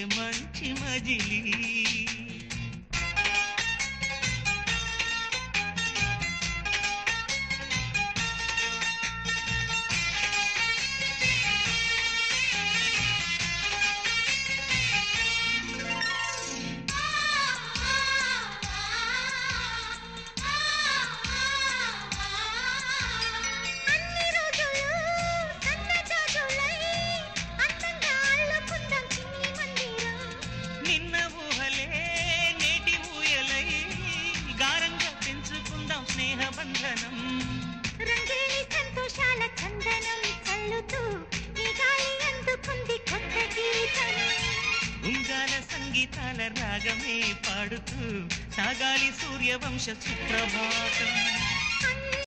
మంచి మజిలీ స్నేహబంధనం రంగేలి సంతోషాల చందనం చల్లుతూ ఈ గాలి అందుకుంది కొత్త గీతం ఉంగాల సంగీతాల రాగమే పాడుతూ సాగాలి సూర్యవంశ సుప్రభాతం